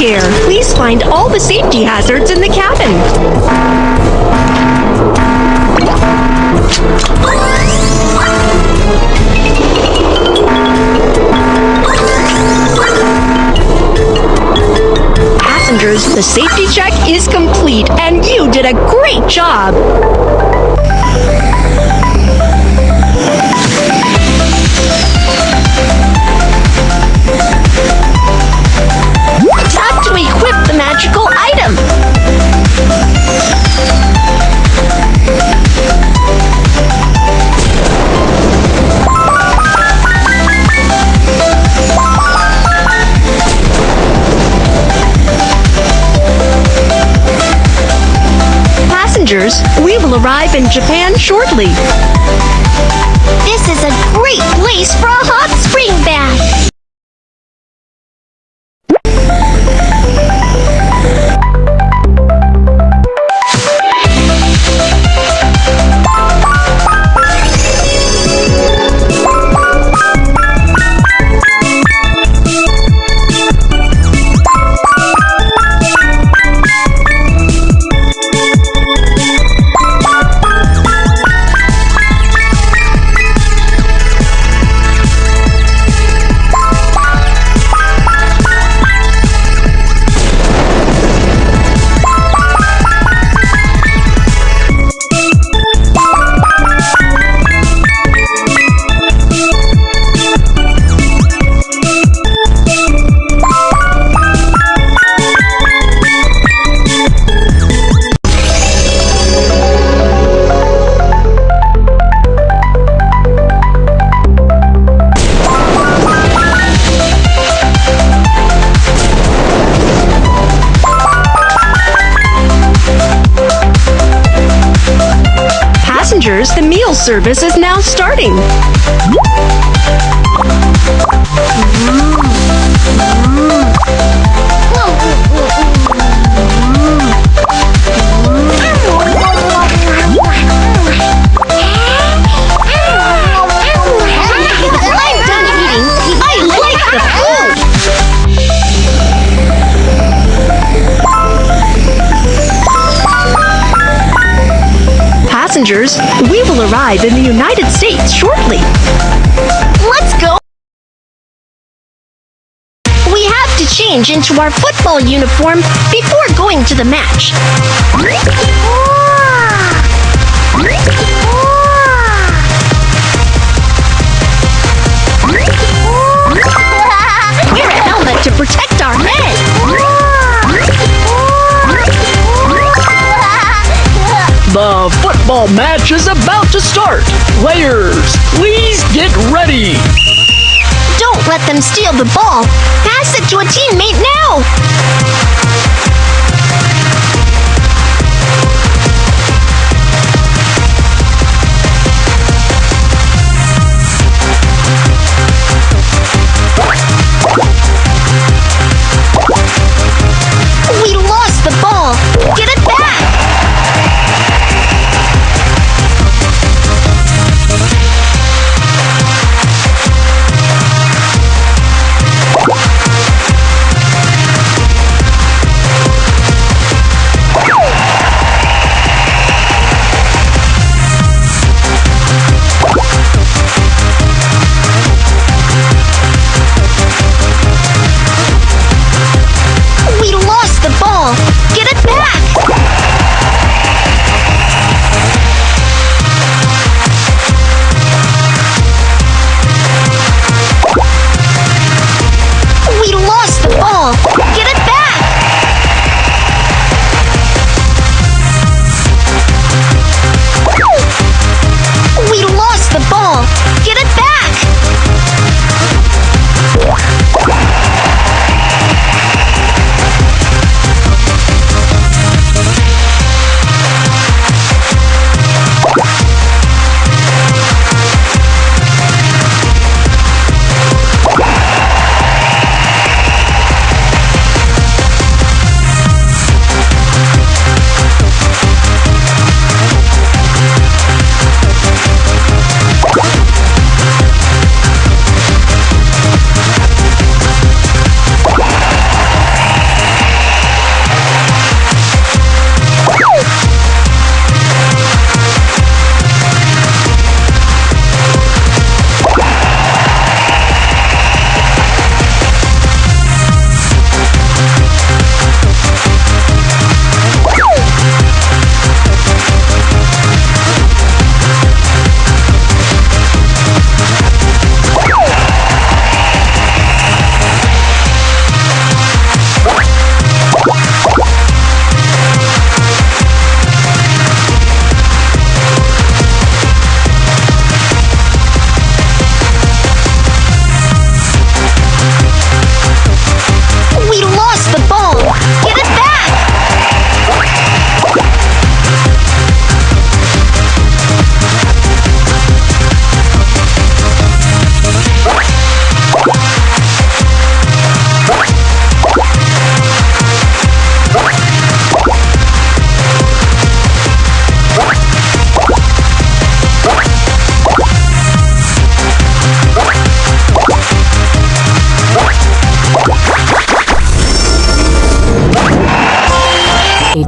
chair. Please find all the safety hazards in the cabin. Passengers, the safety check is complete, and you did a great job. Tap to equip the magical item. Passengers, we will arrive in Japan shortly. This is a great place for a hot spring bath. The meal service is now starting. Passengers, we will arrive in the United States shortly. Let's go! We have to change into our football uniform before going to the match. Wear a helmet to protect our head. The football match is about to start. Players, please get ready. Don't let them steal the ball. Pass it to a teammate now. We lost the ball. Get it back.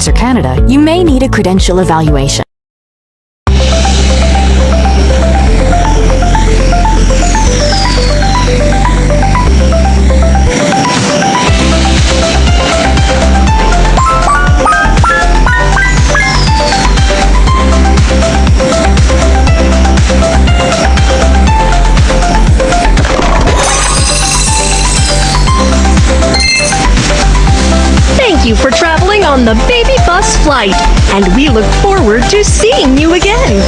States or Canada, you may need a credential evaluation. Thank you for traveling on the baby bus flight, and we look forward to seeing you again.